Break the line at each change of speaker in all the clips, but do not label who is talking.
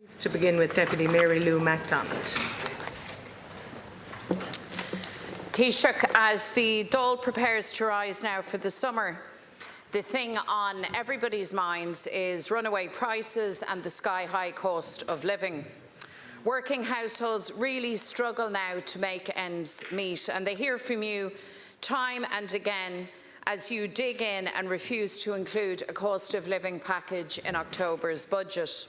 To begin with Deputy MaryLouMcDonald.
Taoiseach, as the Dáil prepares to rise now for the summer, the thing on everybody's minds is runaway prices and the sky-high cost of living. Working households really struggle now to make ends meet, and they hear from you time and again as you dig in and refuse to include a cost of living package in October's budget.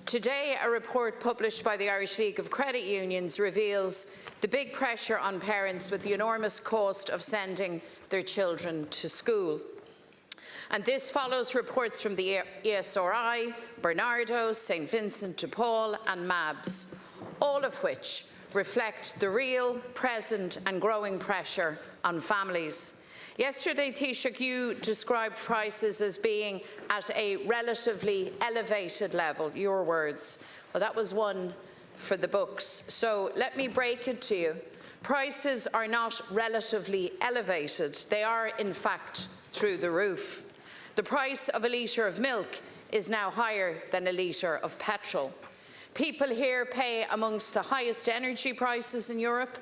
Today, a report published by the Irish League of Credit Unions reveals the big pressure on parents with the enormous cost of sending their children to school. And this follows reports from the ESRI, Bernardo's, St Vincent de Paul and MABS, all of which reflect the real, present and growing pressure on families. Yesterday, Taoiseach, you described prices as being at a relatively elevated level, your words. Well, that was one for the books. So let me break it to you. Prices are not relatively elevated. They are, in fact, through the roof. The price of a litre of milk is now higher than a litre of petrol. People here pay amongst the highest energy prices in Europe,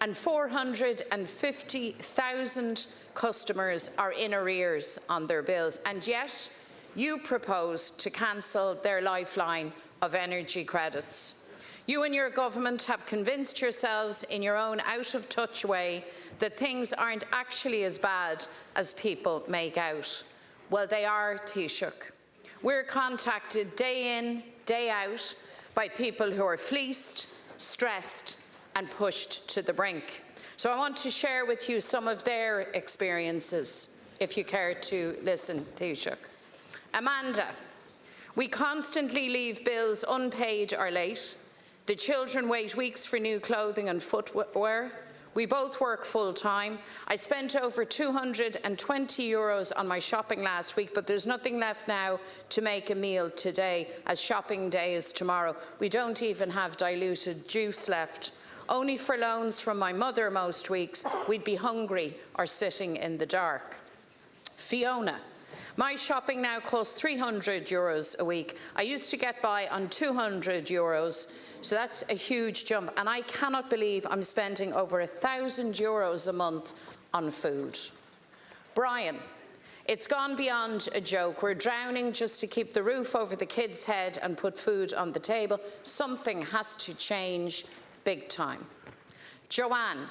and 450,000 customers are in arrears on their bills, and yet you propose to cancel their lifeline of energy credits. You and your government have convinced yourselves in your own out-of-touch way that things aren't actually as bad as people make out. Well, they are, Taoiseach. We're contacted day in, day out by people who are fleeced, stressed and pushed to the brink. So I want to share with you some of their experiences, if you care to listen, Taoiseach. Amanda: we constantly leave bills unpaid or late. The children wait weeks for new clothing and footwear. We both work full-time. I spent over €220 on my shopping last week, but there's nothing left now to make a meal today, as shopping day is tomorrow. We don't even have diluted juice left. Only for loans from my mother most weeks, we'd be hungry or sitting in the dark. Fiona: my shopping now costs €300 a week. I used to get by on €200, so that's a huge jump, and I cannot believe I'm spending over €1,000 a month on food. Brian: it's gone beyond a joke. We're drowning just to keep the roof over the kids' head and put food on the table. Something has to change big time. Joanne: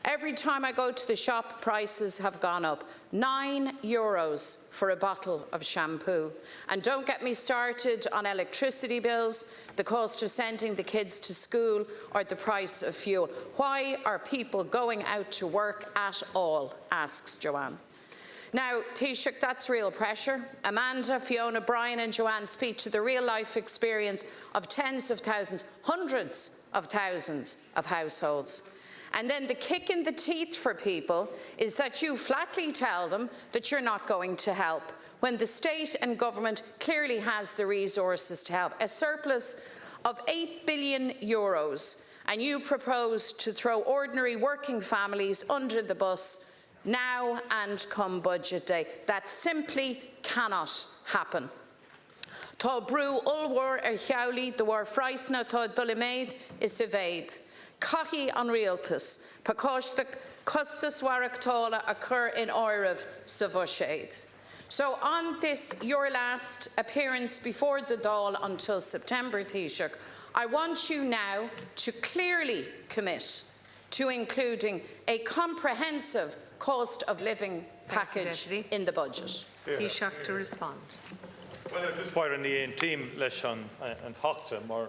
every time I go to the shop, prices have gone up. €9 for a bottle of shampoo. And don't get me started on electricity bills, the cost of sending the kids to school, or the price of fuel. Why are people going out to work at all? Asks Joanne. Now, Taoiseach, that's real pressure. Amanda, Fiona, Brian and Joanne speak to the real-life experience of tens of thousands, hundreds of thousands of households. And then the kick in the teeth for people is that you flatly tell them that you're not going to help, when the state and government clearly has the resources to help. A surplus of €8 billion, and you propose to throw ordinary working families under the bus now and come budget day. That simply cannot happen. Tá brú ulmhór cheolaí de bhar freisna tá dul méid is a bhéid. Caithí an rialtas, pacáiste costas warachtála a chur in áireamh sa bhuiséid. So on this, your last appearance before the Dáil until September, Taoiseach, I want you now to clearly commit to including a comprehensive cost of living package in the budget.
Taoiseach to respond.
Well, this war in the team leis an hochta mar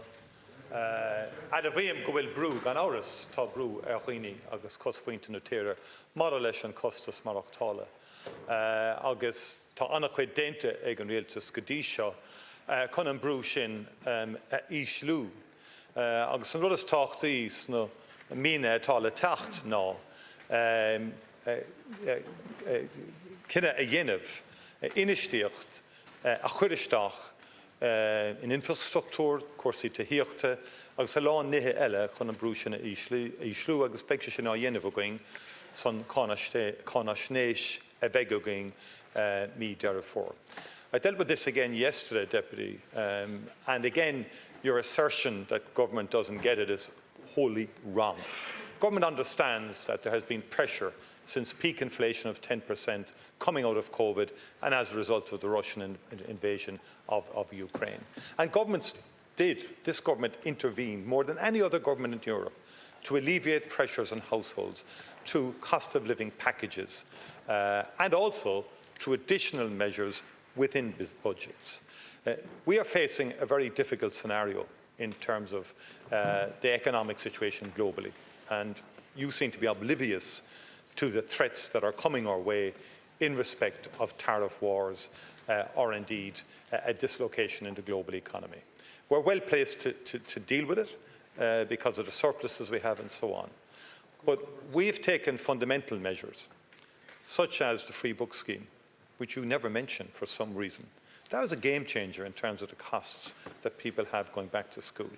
a bhíam go bhfuil brú gan áras tá brú ar chuoine agus cos faointe na tíre mar leis an costas marachtála. Agus tá annach chuid déinte ag an rialtas go dtí seo chun an brú sin íslú. Agus an rudas táchtaí sna mína atá le teacht ná cinenne a dhéanamh inistíocht a chuiristeach in infrastruktúr, cuasaí taíochta, agus a lán nithe eile chun an brú sin íslú agus speice sin á dhéanamh againn san cána snéis a bheith againn mí dearfór. I dealt with this again yesterday, Deputy, and again, your assertion that government doesn't get it is wholly wrong. Government understands that there has been pressure since peak inflation of 10% coming out of COVID and as a result of the Russian invasion of Ukraine. And this government intervened more than any other government in Europe to alleviate pressures on households through cost of living packages and also through additional measures within budgets. We are facing a very difficult scenario in terms of the economic situation globally, and you seem to be oblivious to the threats that are coming our way in respect of tariff wars or indeed a dislocation in the global economy. We're well placed to deal with it because of the surpluses we have and so on. But we've taken fundamental measures, such as the free book scheme, which you never mentioned for some reason. That was a game changer in terms of the costs that people have going back to school.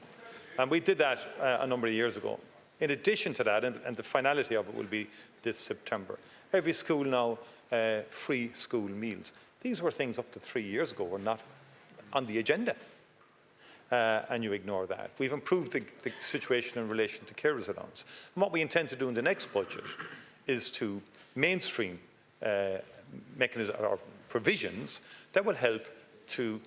And we did that a number of years ago. In addition to that, and the finality of it will be this September, every school now, free school meals. These were things up to 3 years ago were not on the agenda. And you ignore that. We've improved the situation in relation to carers allowance. And what we intend to do in the next budget is to mainstream mechanisms or provisions that will help to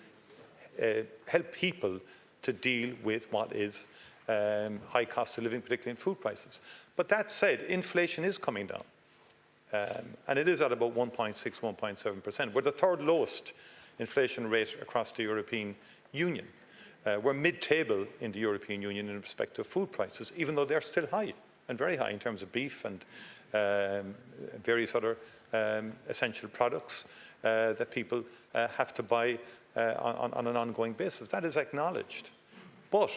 help people to deal with what is high cost of living, particularly in food prices. But that said, inflation is coming down. And it is at about 1.6, 1.7%. We're the third lowest inflation rate across the European Union. We're mid-table in the European Union in respect to food prices, even though they're still high, and very high in terms of beef and various other essential products that people have to buy on an ongoing basis. That is acknowledged. But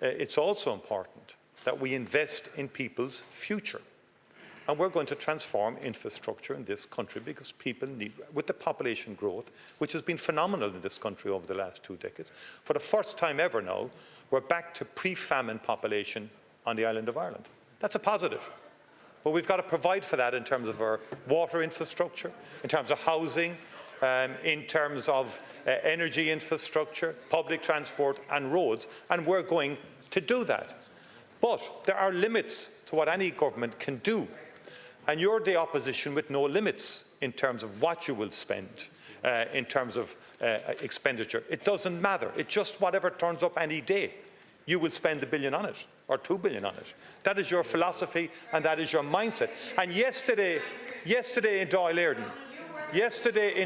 it's also important that we invest in people's future. And we're going to transform infrastructure in this country because people need, with the population growth, which has been phenomenal in this country over the last 2 decades, for the first time ever now, we're back to pre-famine population on the island of Ireland. That's a positive. But we've got to provide for that in terms of our water infrastructure, in terms of housing, in terms of energy infrastructure, public transport and roads, and we're going to do that. But there are limits to what any government can do. And you're the opposition with no limits in terms of what you will spend, in terms of expenditure. It doesn't matter. It's just whatever turns up any day. You will spend $1 billion on it, or $2 billion on it. That is your philosophy and that is your mindset. And yesterday in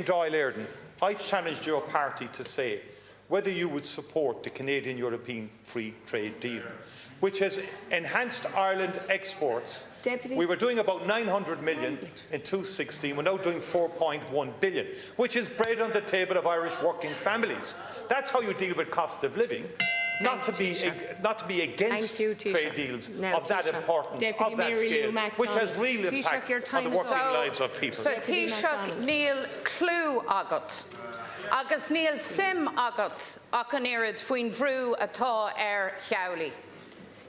Dáil, I challenged your party to say whether you would support the Canadian-European free trade deal, which has enhanced Ireland exports. Deputies. We were doing about 900 million in 2016. We're now doing 4.1 billion, which is bread on the table of Irish working families. That's how you deal with cost of living. Not to be against trade deals of that importance, of that scale, which has real impact on the working lives of people.
So Taoiseach Níl clú agat. Agus níl sim agat ach an irid faoin bhrú atá cheolaí.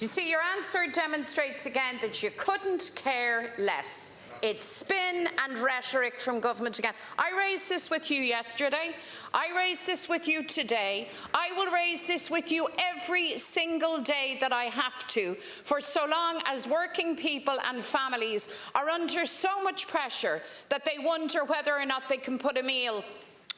You see, your answer demonstrates again that you couldn't care less. It's spin and rhetoric from government again. I raised this with you yesterday. I raised this with you today. I will raise this with you every single day that I have to, for so long as working people and families are under so much pressure that they wonder whether or not they can put a meal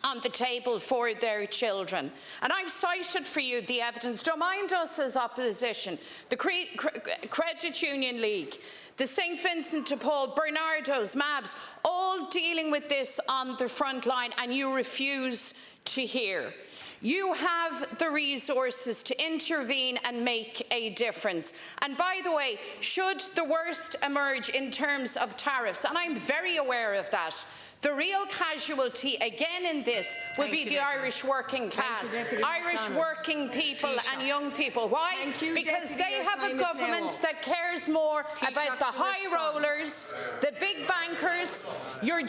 on the table for their children. And I've cited for you the evidence. Don't mind us as opposition. The Credit Union League, the St Vincent de Paul, Bernardo's, MABS, all dealing with this on the front line, and you refuse to hear. You have the resources to intervene and make a difference. And by the way, should the worst emerge in terms of tariffs, and I'm very aware of that, the real casualty again in this will be the Irish working class, Irish working people and young people. Why? Because they have a government that cares more about the high rollers, the big bankers, your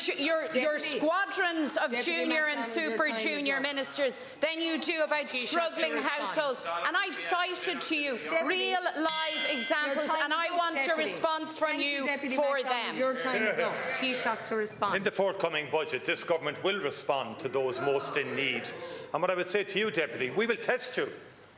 squadrons of junior and super junior ministers than you do about struggling households. And I've cited to you real live examples, and I want a response from you for them.
Your time is up. Taoiseach to respond.
In the fourth forthcoming budget, this government will respond to those most in need. And what I would say to you, Deputy, we will test you.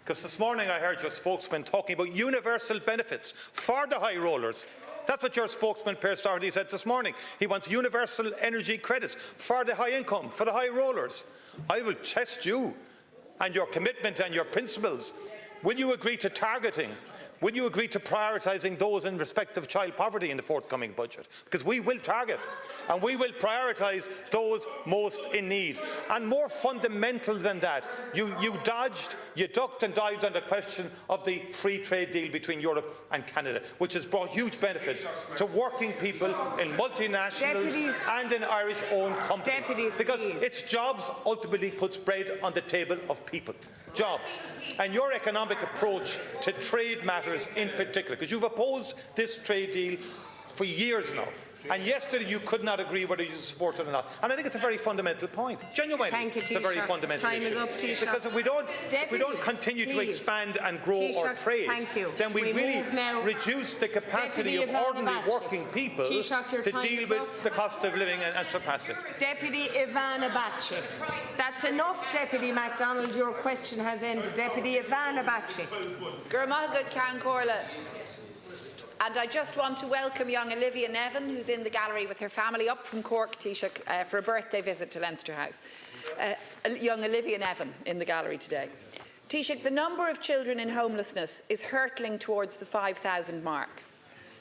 Because this morning I heard your spokesman talking about universal benefits for the high rollers. That's what your spokesman, Per Stardy, said this morning. He wants universal energy credits for the high income, for the high rollers. I will test you and your commitment and your principles. Will you agree to targeting? Will you agree to prioritising those in respect of child poverty in the forthcoming budget? Because we will target and we will prioritise those most in need. And more fundamental than that, you ducked and dived on the question of the free trade deal between Europe and Canada, which has brought huge benefits to working people in multinationals and in Irish-owned companies. Because its jobs ultimately puts bread on the table of people. Jobs. And your economic approach to trade matters in particular, because you've opposed this trade deal for years now. And yesterday you could not agree whether you support it or not. And I think it's a very fundamental point. Genuinely, it's a very fundamental issue.
Time is up, Taoiseach.
Because if we don't continue to expand and grow our trade, then we really reduce the capacity of ordinary working people to deal with the cost of living and surpass it.
Deputy Ivana Bacik. That's enough, Deputy MacDonald. Your question has ended. Deputy Ivana Bacik.
Gurmagad Can Corla. And I just want to welcome young Olivia Nevin, who's in the gallery with her family up from Cork, Taoiseach, for a birthday visit to Leinster House. Young Olivia Nevin in the gallery today. Taoiseach, the number of children in homelessness is hurtling towards the 5,000 mark.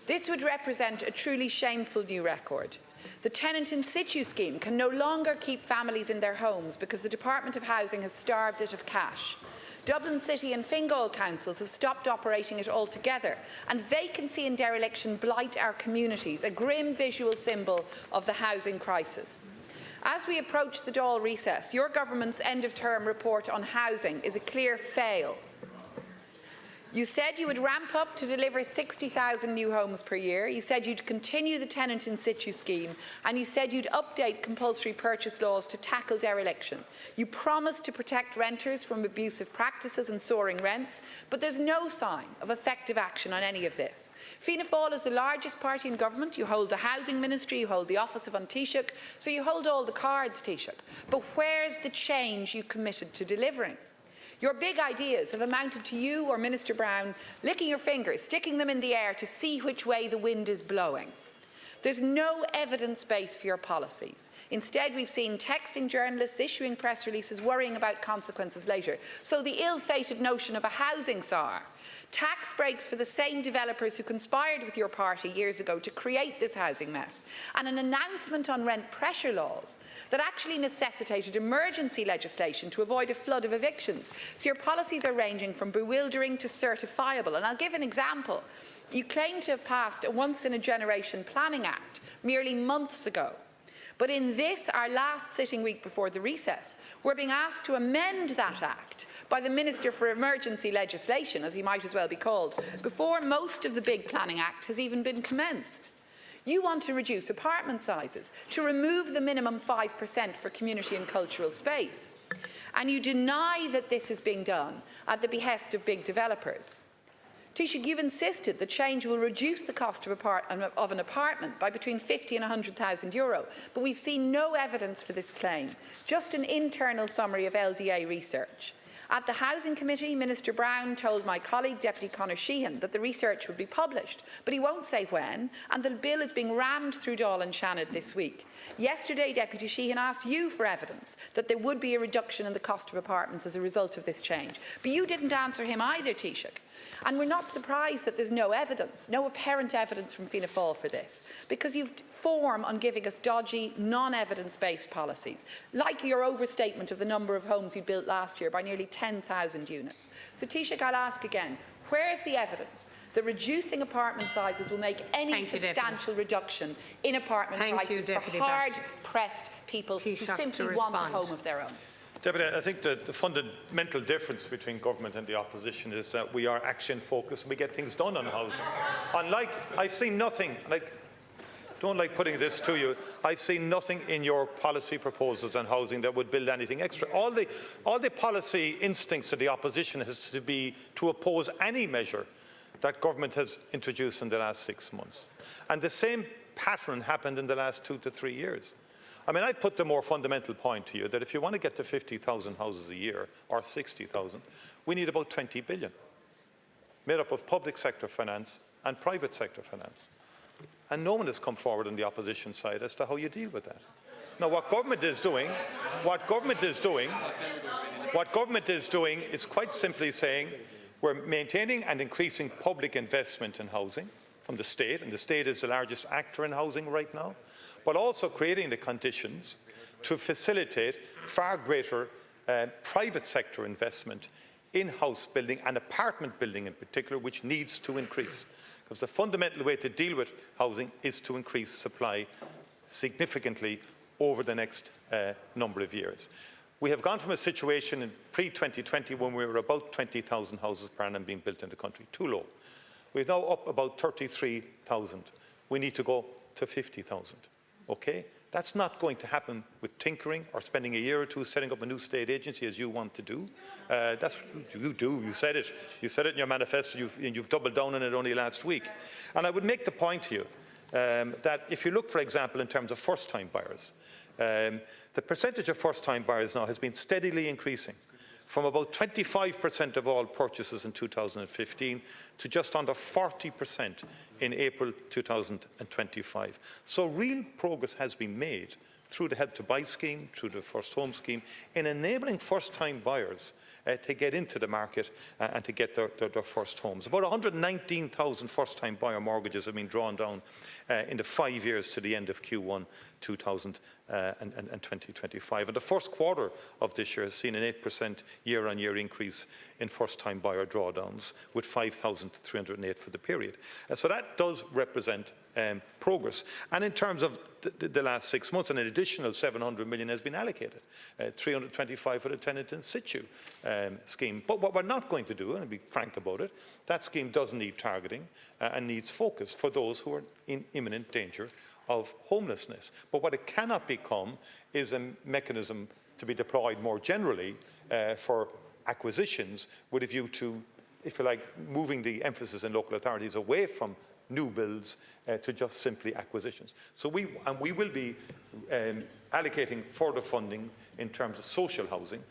This would represent a truly shameful new record. The tenant in situ scheme can no longer keep families in their homes because the Department of Housing has starved it of cash. Dublin City and Fingal councils have stopped operating it altogether, and vacancy and dereliction blight our communities, a grim visual symbol of the housing crisis. As we approach the Dáil recess, your government's end-of-term report on housing is a clear fail. You said you would ramp up to deliver 60,000 new homes per year. You said you'd continue the tenant in situ scheme, and you said you'd update compulsory purchase laws to tackle dereliction. You promised to protect renters from abusive practices and soaring rents, but there's no sign of effective action on any of this. Fianna Fáil is the largest party in government. You hold the Housing Ministry, you hold the Office of An Taoiseach, so you hold all the cards, Taoiseach. But where's the change you committed to delivering? Your big ideas have amounted to you or Minister Brown licking your fingers, sticking them in the air to see which way the wind is blowing. There's no evidence base for your policies. Instead, we've seen texting journalists, issuing press releases, worrying about consequences later. So the ill-fated notion of a housing czar, tax breaks for the same developers who conspired with your party years ago to create this housing mess, and an announcement on rent pressure laws that actually necessitated emergency legislation to avoid a flood of evictions. So your policies are ranging from bewildering to certifiable. And I'll give an example. You claim to have passed a once-in-a-generation planning act merely months ago. But in this, our last sitting week before the recess, we're being asked to amend that act by the Minister for Emergency Legislation, as he might as well be called, before most of the big planning act has even been commenced. You want to reduce apartment sizes, to remove the minimum 5% for community and cultural space. And you deny that this is being done at the behest of big developers. Taoiseach, you've insisted that change will reduce the cost of an apartment by between 50 and €100,000, but we've seen no evidence for this claim, just an internal summary of LDA research. At the Housing Committee, Minister Brown told my colleague, Deputy Conor Sheehan, that the research would be published, but he won't say when, and the bill is being rammed through Dáil and Shannon this week. Yesterday, Deputy Sheehan asked you for evidence that there would be a reduction in the cost of apartments as a result of this change, but you didn't answer him either, Taoiseach. And we're not surprised that there's no evidence, no apparent evidence from Fianna Fáil for this, because you've form on giving us dodgy, non-evidence-based policies, like your overstatement of the number of homes you built last year by nearly 10,000 units. So, Taoiseach, I'll ask again, where's the evidence that reducing apartment sizes will make any substantial reduction in apartment prices for hard-pressed people who simply want a home of their own?
Deputy, I think the fundamental difference between government and the opposition is that we are action-focused and we get things done on housing. Unlike, I've seen nothing, don't like putting this to you, I've seen nothing in your policy proposals on housing that would build anything extra. All the policy instincts of the opposition has to be to oppose any measure that government has introduced in the last 6 months. And the same pattern happened in the last 2 to 3 years. I mean, I put the more fundamental point to you that if you want to get to 50,000 houses a year, or 60,000, we need about 20 billion, made up of public sector finance and private sector finance. And no one has come forward on the opposition side as to how you deal with that. Now, what government is doing is quite simply saying we're maintaining and increasing public investment in housing from the state, and the state is the largest actor in housing right now, but also creating the conditions to facilitate far greater private sector investment in house building and apartment building in particular, which needs to increase. Because the fundamental way to deal with housing is to increase supply significantly over the next number of years. We have gone from a situation in pre-2020 when we were about 20,000 houses per annum being built in the country, too low. We're now up about 33,000. We need to go to 50,000, okay? That's not going to happen with tinkering or spending a year or two setting up a new state agency as you want to do. That's what you do. You said it. You said it in your manifesto. You've doubled down on it only last week. And I would make the point to you that if you look, for example, in terms of first-time buyers, the percentage of first-time buyers now has been steadily increasing from about 25% of all purchases in 2015 to just under 40% in April 2025. So real progress has been made through the Help to Buy scheme, through the First Home scheme, in enabling first-time buyers to get into the market and to get their first homes. About 119,000 first-time buyer mortgages have been drawn down in the 5 years to the end of Q1 2025. And the first quarter of this year has seen an 8% year-on-year increase in first-time buyer drawdowns, with 5,308 for the period. So that does represent progress. And in terms of the last 6 months, an additional 700 million has been allocated, 325 for the tenant in situ scheme. But what we're not going to do, and I'll be frank about it, that scheme does need targeting and needs focus for those who are in imminent danger of homelessness. But what it cannot become is a mechanism to be deployed more generally for acquisitions with a view to, if you like, moving the emphasis in local authorities away from new builds to just simply acquisitions. So we will be allocating further funding in terms of social housing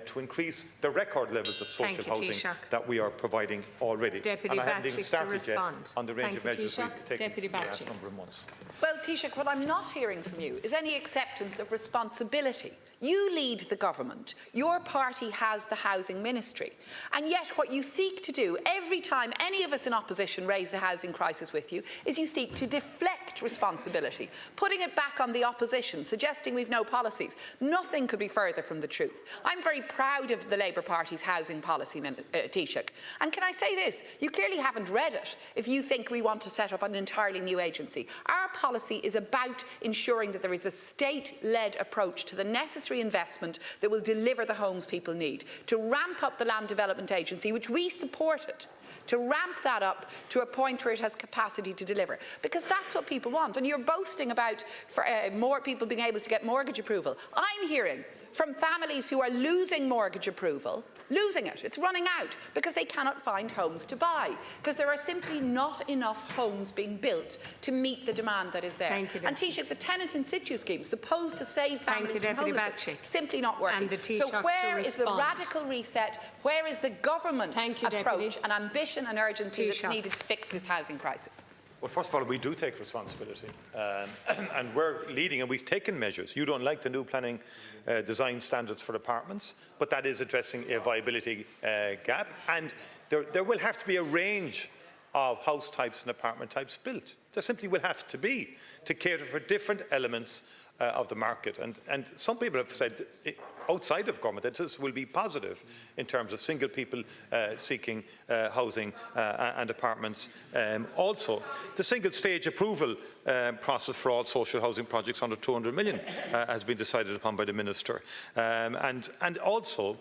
to increase the record levels of social housing that we are providing already.
Deputy
and I haven't even
Bacik
started yet on the range of measures we've taken
Deputy
in the last
Bacik.
number of months.
Well, Taoiseach, what I'm not hearing from you is any acceptance of responsibility. You lead the government. Your party has the housing ministry. And yet what you seek to do every time any of us in opposition raise the housing crisis with you is you seek to deflect responsibility, putting it back on the opposition, suggesting we've no policies. Nothing could be further from the truth. I'm very proud of the Labour Party's housing policy, Taoiseach. And can I say this? You clearly haven't read it if you think we want to set up an entirely new agency. Our policy is about ensuring that there is a state-led approach to the necessary investment that will deliver the homes people need, to ramp up the Land Development Agency, which we supported, to ramp that up to a point where it has capacity to deliver, because that's what people want. And you're boasting about more people being able to get mortgage approval. I'm hearing from families who are losing mortgage approval, losing it. It's running out because they cannot find homes to buy, because there are simply not enough homes being built to meet the demand that is there.
Thank you,
and Taoiseach, the tenant in situ scheme, supposed to save families from homelessness, simply not working. So where is the radical reset? Where is the government approach and ambition and urgency that's needed to fix this housing crisis?
Well, first of all, we do take responsibility, and we're leading, and we've taken measures. You don't like the new planning design standards for apartments, but that is addressing a viability gap, and there will have to be a range of house types and apartment types built. There simply will have to be, to cater for different elements of the market. And some people have said outside of government that this will be positive in terms of single people seeking housing and apartments. Also, the single stage approval process for all social housing projects under 200 million has been decided upon by the Minister. And also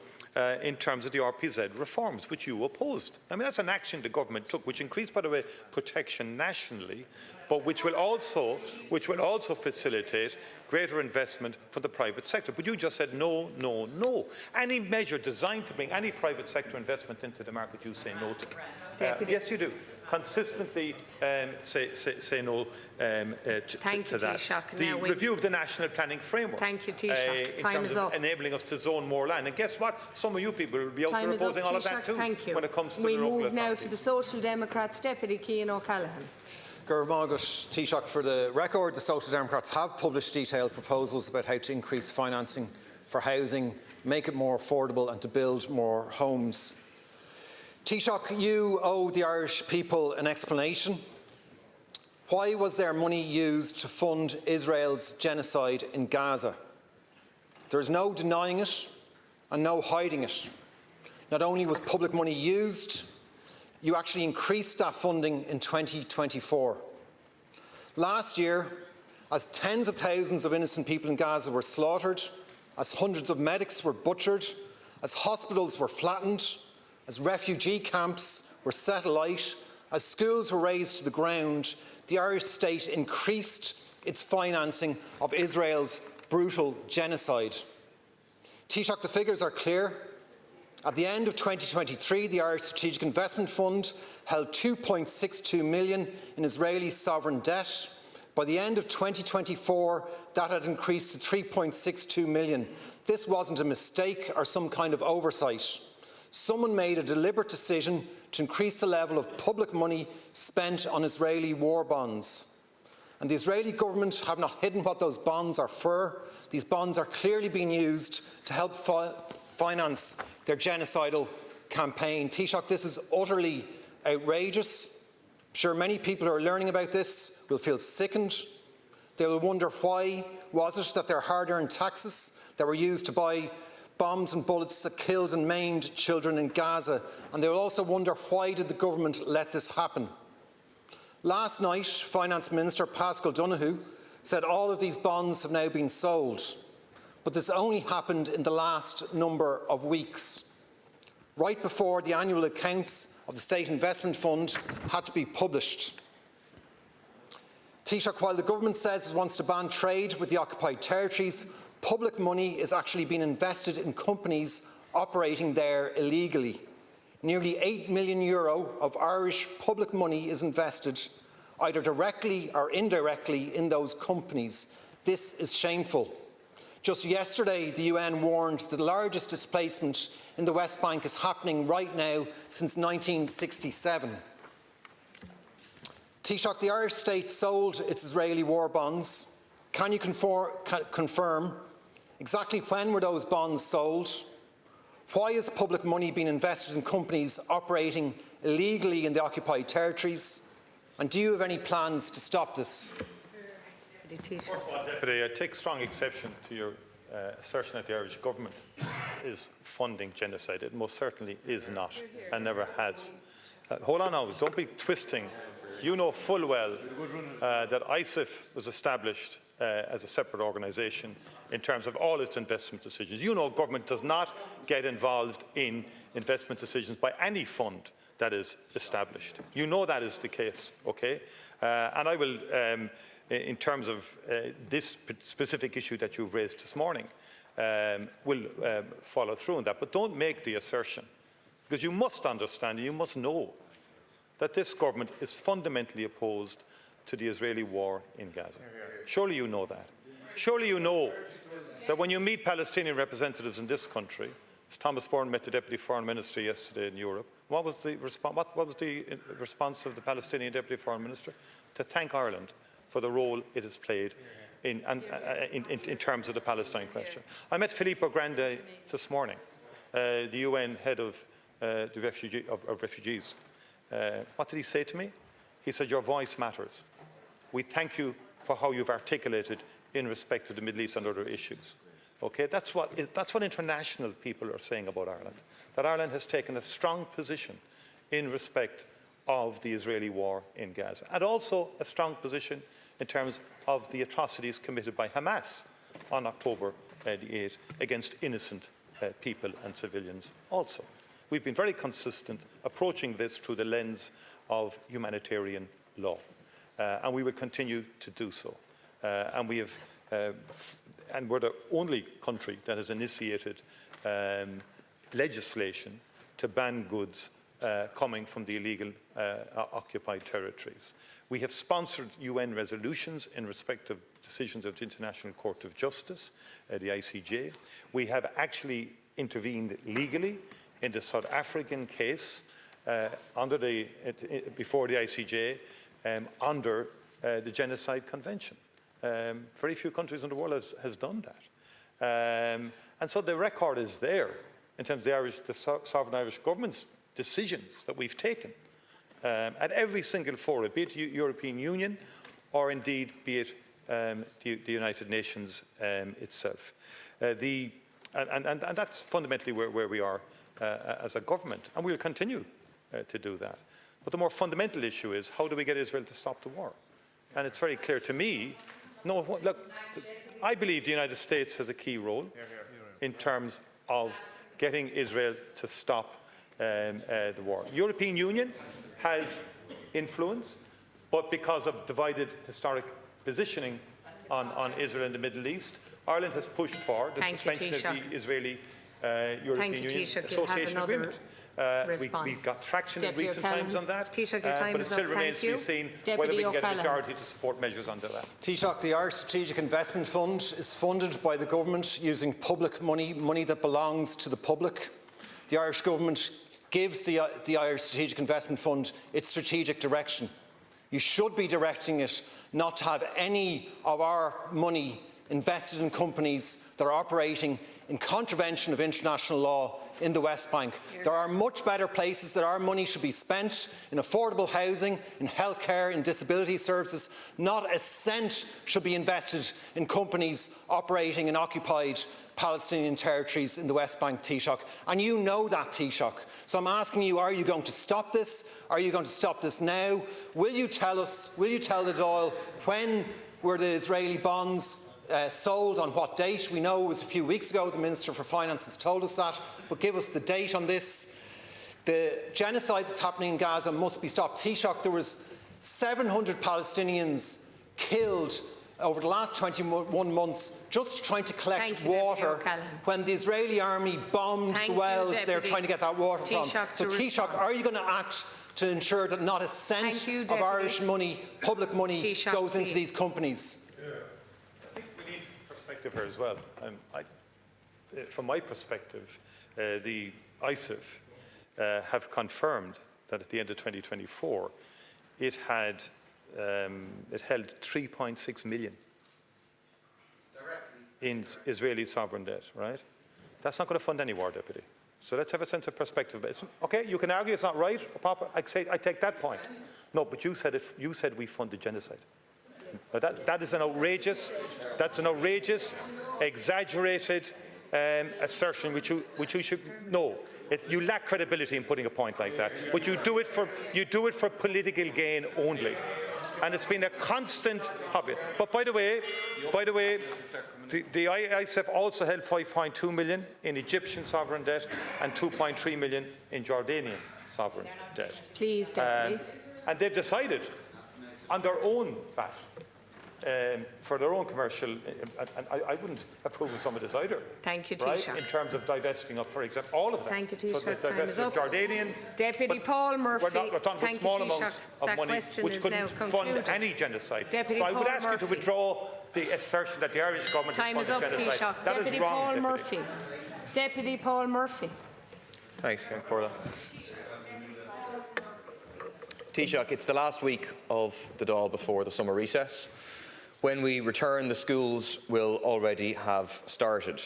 in terms of the RPZ reforms, which you opposed. I mean, that's an action the government took, which increased, by the way, protection nationally, but which will also facilitate greater investment for the private sector. But you just said no, no, no. Any measure designed to bring any private sector investment into the market, you say no to. Yes, you do. consistently say no
Thank
to
you,
that.
Taoiseach.
The
Now we-
review of the national planning framework.
Thank you, Taoiseach.
In
Time
terms
is
of
up.
enabling us to zone more land. And guess what? Some of you people will be out
Time
there
is up,
opposing all of that
Taoiseach.
too
Thank you.
when it comes to
We
the local
move now to
authorities.
the Social Democrats Deputy Cian O'Callaghan.
Taoiseach, for the record, the Social Democrats have published detailed proposals about how to increase financing for housing, make it more affordable and to build more homes. Taoiseach, you owe the Irish people an explanation. Why was there money used to fund Israel's genocide in Gaza? There is no denying it and no hiding it. Not only was public money used, you actually increased that funding in 2024. Last year, as tens of thousands of innocent people in Gaza were slaughtered, as hundreds of medics were butchered, as hospitals were flattened, as refugee camps were set alight, as schools were razed to the ground, the Irish state increased its financing of Israel's brutal genocide. Taoiseach, the figures are clear. At the end of 2023, the Irish Strategic Investment Fund held $2.62 million in Israeli sovereign debt. By the end of 2024, that had increased to $3.62 million. This wasn't a mistake or some kind of oversight. Someone made a deliberate decision to increase the level of public money spent on Israeli war bonds. And the Israeli government have not hidden what those bonds are for. These bonds are clearly being used to help finance their genocidal campaign. Taoiseach, this is utterly outrageous. I'm sure many people who are learning about this will feel sickened. They will wonder why was it that their hard-earned taxes that were used to buy bombs and bullets that killed and maimed children in Gaza, and they will also wonder why did the government let this happen. Last night, Finance Minister Paschal Donohoe said all of these bonds have now been sold, but this only happened in the last number of weeks, right before the annual accounts of the State Investment Fund had to be published. Taoiseach, while the government says it wants to ban trade with the occupied territories, public money is actually being invested in companies operating there illegally. Nearly €8 million of Irish public money is invested, either directly or indirectly, in those companies. This is shameful. Just yesterday, the UN warned that the largest displacement in the West Bank is happening right now since 1967. Taoiseach, the Irish state sold its Israeli war bonds. Can you confirm exactly when were those bonds sold? Why is public money being invested in companies operating illegally in the occupied territories? And do you have any plans to stop this?
First of all, Deputy, I take strong exception to your assertion that the Irish government is funding genocide. It most certainly is not and never has. Hold on now, don't be twisting. You know full well that ISIF was established as a separate organisation in terms of all its investment decisions. You know government does not get involved in investment decisions by any fund that is established. You know that is the case, okay? And I will, in terms of this specific issue that you've raised this morning, will follow through on that. But don't make the assertion, because you must understand and you must know that this government is fundamentally opposed to the Israeli war in Gaza. Surely you know that. Surely you know that when you meet Palestinian representatives in this country, as Thomas Byrne met the Deputy Foreign Minister yesterday in Europe, what was the response of the Palestinian Deputy Foreign Minister? To thank Ireland for the role it has played in terms of the Palestine question. I met Filippo Grandi this morning, the UN head of refugees. What did he say to me? He said, "Your voice matters. We thank you for how you've articulated in respect to the Middle East and other issues." Okay, that's what international people are saying about Ireland, that Ireland has taken a strong position in respect of the Israeli war in Gaza, and also a strong position in terms of the atrocities committed by Hamas on October the 8th against innocent people and civilians also. We've been very consistent approaching this through the lens of humanitarian law, and we will continue to do so. And we have, and we're the only country that has initiated legislation to ban goods coming from the illegal occupied territories. We have sponsored UN resolutions in respect of decisions of the International Court of Justice, the ICJ. We have actually intervened legally in the South African case before the ICJ under the Genocide Convention. Very few countries in the world has done that. And so the record is there in terms of the sovereign Irish government's decisions that we've taken at every single forum, be it the European Union or indeed be it the United Nations itself. And that's fundamentally where we are as a government, and we'll continue to do that. But the more fundamental issue is, how do we get Israel to stop the war? And it's very clear to me, look, I believe the United States has a key role in terms of getting Israel to stop the war. The European Union has influence, but because of divided historic positioning on Israel and the Middle East, Ireland has pushed for the suspension of the Israeli-European Union Association Agreement. We've got traction in recent times on that, but it still remains to be seen whether we can get a majority to support measures under that.
Taoiseach, the Irish Strategic Investment Fund is funded by the government using public money, money that belongs to the public. The Irish government gives the Irish Strategic Investment Fund its strategic direction. You should be directing it not to have any of our money invested in companies that are operating in contravention of international law in the West Bank. There are much better places that our money should be spent, in affordable housing, in healthcare, in disability services. Not a cent should be invested in companies operating in occupied Palestinian territories in the West Bank, Taoiseach. And you know that, Taoiseach. So I'm asking you, are you going to stop this? Are you going to stop this now? Will you tell us, will you tell the Dáil, when were the Israeli bonds sold, on what date? We know it was a few weeks ago. The Minister for Finance has told us that, but give us the date on this. The genocide that's happening in Gaza must be stopped. Taoiseach, there was 700 Palestinians killed over the last 21 months just trying to collect water when the Israeli army bombed the wells they're trying to get that water from. So Taoiseach, are you going to act to ensure that not a cent of Irish money, public money, goes into these companies?
I think we need perspective here as well. From my perspective, the ISIF have confirmed that at the end of 2024 it held 3.6 million in Israeli sovereign debt, right? That's not going to fund any war, Deputy. So let's have a sense of perspective. Okay, you can argue it's not right or proper. I take that point. No, but you said we funded genocide. That is an outrageous, exaggerated assertion which you should know. You lack credibility in putting a point like that. But you do it for political gain only. And it's been a constant hobby. But by the way, the ISF also held 5.2 million in Egyptian sovereign debt and 2.3 million in Jordanian sovereign debt.
Please, Deputy.
And they've decided on their own bat, for their own commercial, and I wouldn't approve of some of this either.
Thank you,
right?
Taoiseach.
In terms of divesting up, for example, all of that.
Thank you, Taoiseach.
So they divested of Jordanian.
Deputy Paul Murphy.
We're talking about small amounts of money which couldn't fund any genocide.
Deputy
so I would
Paul
ask
Murphy.
you to withdraw the assertion that the Irish government
Time
has funded
is up,
genocide.
Taoiseach.
That
Deputy
is wrong,
Paul
Deputy.
Murphy. Deputy Paul Murphy.
Thanks, Cian Corla. Taoiseach, it's the last week of the Dáil before the summer recess. When we return, the schools will already have started.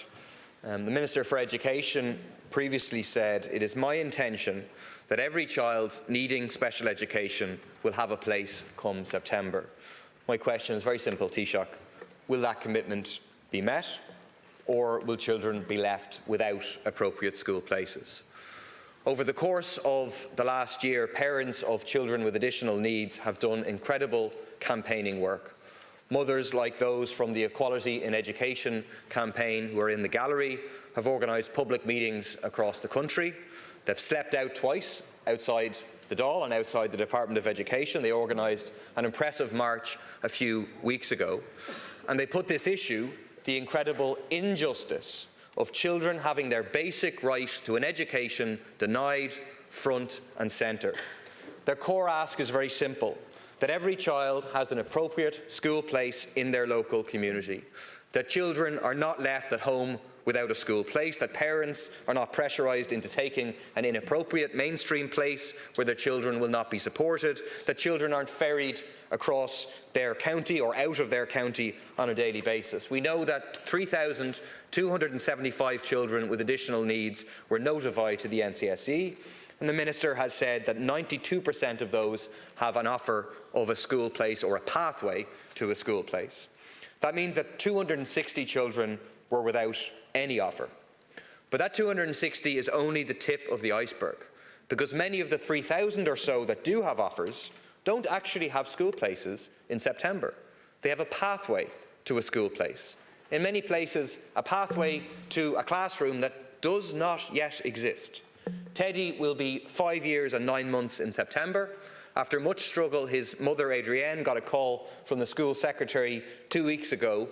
The Minister for Education previously said, "It is my intention that every child needing special education will have a place come September." My question is very simple, Taoiseach. Will that commitment be met, or will children be left without appropriate school places? Over the course of the last year, parents of children with additional needs have done incredible campaigning work. Mothers like those from the Equality in Education campaign who are in the gallery have organised public meetings across the country. They've slept out twice outside the Dáil and outside the Department of Education. They organised an impressive march a few weeks ago. And they put this issue, the incredible injustice of children having their basic right to an education denied front and centre. Their core ask is very simple: that every child has an appropriate school place in their local community, that children are not left at home without a school place, that parents are not pressurised into taking an inappropriate mainstream place where their children will not be supported, that children aren't ferried across their county or out of their county on a daily basis. We know that 3,275 children with additional needs were notified to the NCSE, and the Minister has said that 92% of those have an offer of a school place or a pathway to a school place. That means that 260 children were without any offer. But that 260 is only the tip of the iceberg, because many of the 3,000 or so that do have offers don't actually have school places in September. They have a pathway to a school place. In many places, a pathway to a classroom that does not yet exist. Teddy will be 5 years and 9 months in September. After much struggle, his mother, Adrienne, got a call from the school secretary 2 weeks ago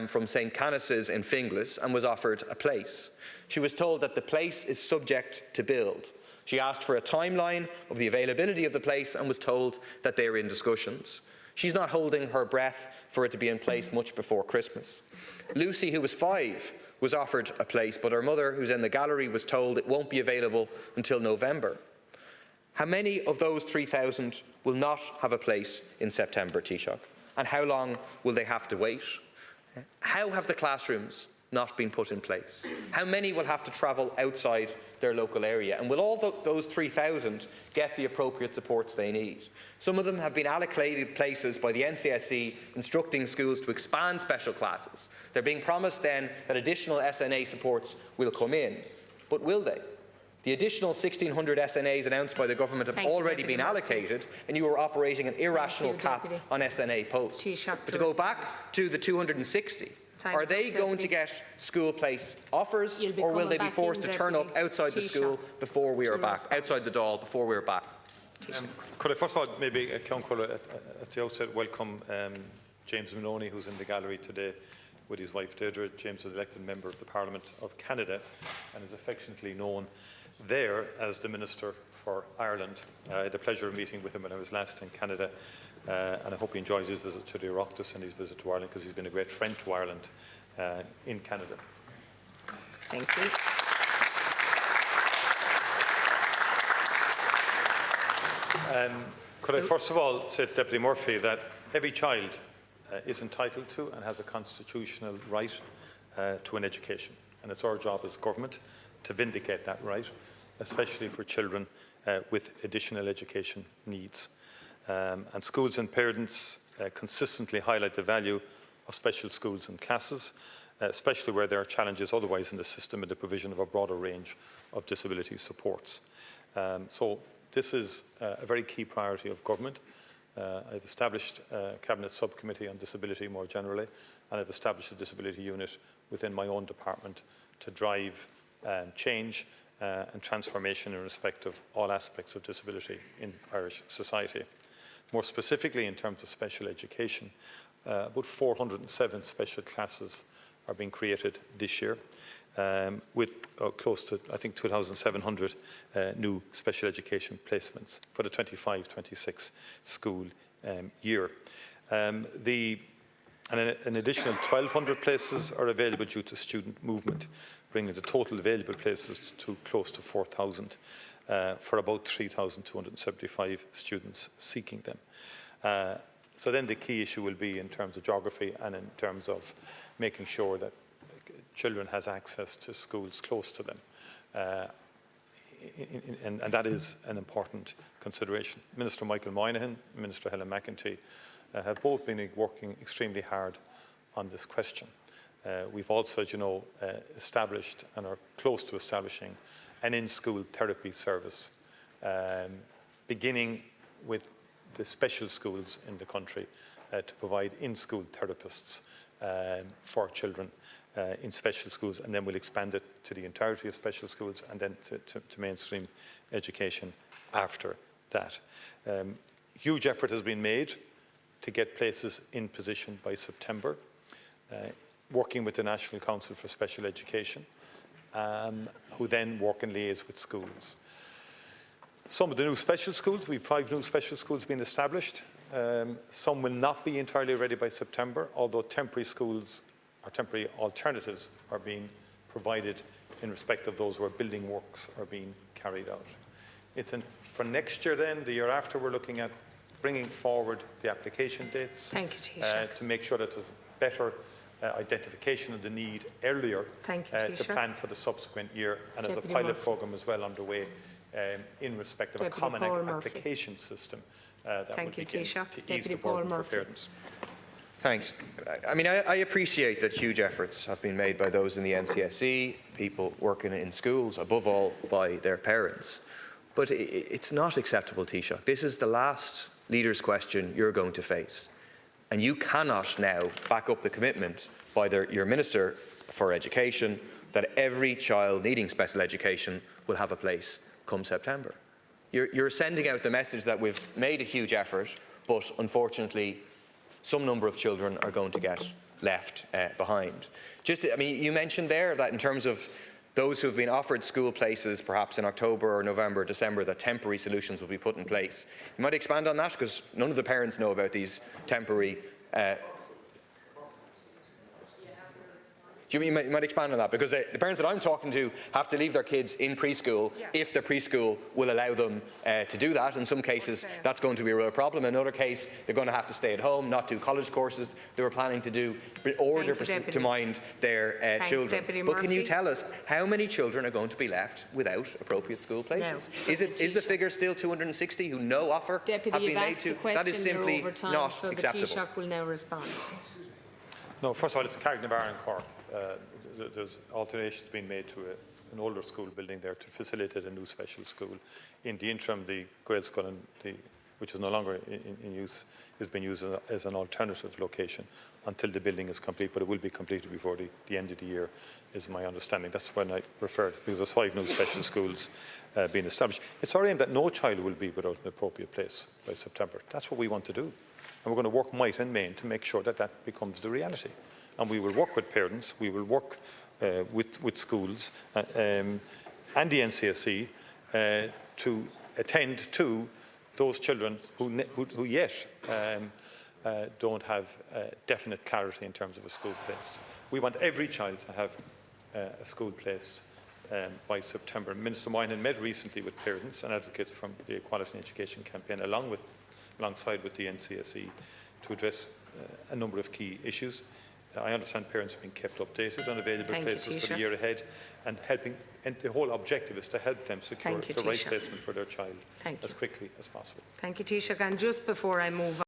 from St. Canice's in Finglas and was offered a place. She was told that the place is subject to build. She asked for a timeline of the availability of the place and was told that they are in discussions. She's not holding her breath for it to be in place much before Christmas. Lucy, who was 5, was offered a place, but her mother, who's in the gallery, was told it won't be available until November. How many of those 3,000 will not have a place in September, Taoiseach? And how long will they have to wait? How have the classrooms not been put in place? How many will have to travel outside their local area? And will all those 3,000 get the appropriate supports they need? Some of them have been allocated places by the NCSE, instructing schools to expand special classes. They're being promised then that additional SNA supports will come in. But will they? The additional 1,600 SNAs announced by the government have already been allocated, and you are operating an irrational cap on SNA posts. But to go back to the 260, are they going to get school place offers, or will they be forced to turn up outside the school before we are back, outside the Dáil before we are back?
Could I first of all maybe at the outset welcome James Maloney, who's in the gallery today with his wife Deirdre. James is elected member of the Parliament of Canada and is affectionately known there as the Minister for Ireland. I had the pleasure of meeting with him when I was last in Canada, and I hope he enjoys his visit to the Oireachtas and his visit to Ireland, because he's been a great friend to Ireland in Canada.
Thank you.
Could I first of all say to Deputy Murphy that every child is entitled to and has a constitutional right to an education, and it's our job as government to vindicate that right, especially for children with additional education needs. And schools and parents consistently highlight the value of special schools and classes, especially where there are challenges otherwise in the system in the provision of a broader range of disability supports. So this is a very key priority of government. I've established a Cabinet subcommittee on disability more generally, and I've established a disability unit within my own department to drive change and transformation in respect of all aspects of disability in Irish society. More specifically, in terms of special education, about 407 special classes are being created this year, with close to, I think, 2,700 new special education placements for the 25-26 school year. An additional 1,200 places are available due to student movement, bringing the total available places to close to 4,000 for about 3,275 students seeking them. So then the key issue will be in terms of geography and in terms of making sure that children has access to schools close to them. And that is an important consideration. Minister Michael Moynihan, Minister Helen McEntee have both been working extremely hard on this question. We've also, as you know, established and are close to establishing an in-school therapy service, beginning with the special schools in the country to provide in-school therapists for children in special schools, and then we'll expand it to the entirety of special schools and then to mainstream education after that. Huge effort has been made to get places in position by September, working with the National Council for Special Education, who then work and liaise with schools. Some of the new special schools, we have 5 new special schools being established. Some will not be entirely ready by September, although temporary schools or temporary alternatives are being provided in respect of those where building works are being carried out. For next year then, the year after, we're looking at bringing forward the application dates.
Thank you, Taoiseach.
To make sure that there's better identification of the need earlier to plan for the subsequent year, and there's a pilot programme as well underway in respect of a common application system that will begin to ease the burden for parents.
Thanks. I mean, I appreciate that huge efforts have been made by those in the NCSE, people working in schools, above all by their parents. But it's not acceptable, Taoiseach. This is the last leader's question you're going to face. And you cannot now back up the commitment by your Minister for Education that every child needing special education will have a place come September. You're sending out the message that we've made a huge effort, but unfortunately, some number of children are going to get left behind. I mean, you mentioned there that in terms of those who have been offered school places, perhaps in October or November or December, that temporary solutions will be put in place. You might expand on that, because none of the parents know about these temporary you might expand on that, because the parents that I'm talking to have to leave their kids in preschool if the preschool will allow them to do that. In some cases, that's going to be a real problem. In another case, they're going to have to stay at home, not do college courses they were planning to do, in order to mind their children. But can you tell us how many children are going to be left without appropriate school places?
No.
Is the figure still 260 who no offer have been made to? That is simply not acceptable.
The Taoiseach will now respond.
No, first of all, it's Carricknabar and Cork. There's alterations being made to an older school building there to facilitate a new special school. In the interim, the Gael School, which is no longer in use, is being used as an alternative location until the building is complete, but it will be completed before the end of the year, is my understanding. That's when I referred, because there's 5 new special schools being established. It's our aim that no child will be without an appropriate place by September. That's what we want to do. And we're going to work might and main to make sure that that becomes the reality. And we will work with parents, we will work with schools and the NCSE to attend to those children who yet don't have definite clarity in terms of a school place. We want every child to have a school place by September. Minister Moynihan met recently with parents and advocates from the Equality in Education campaign alongside with the NCSE to address a number of key issues. I understand parents are being kept updated on available places for the year ahead, and the whole objective is to help them secure the right placement for their child as quickly as possible.
Thank you, Taoiseach. And just before I move on,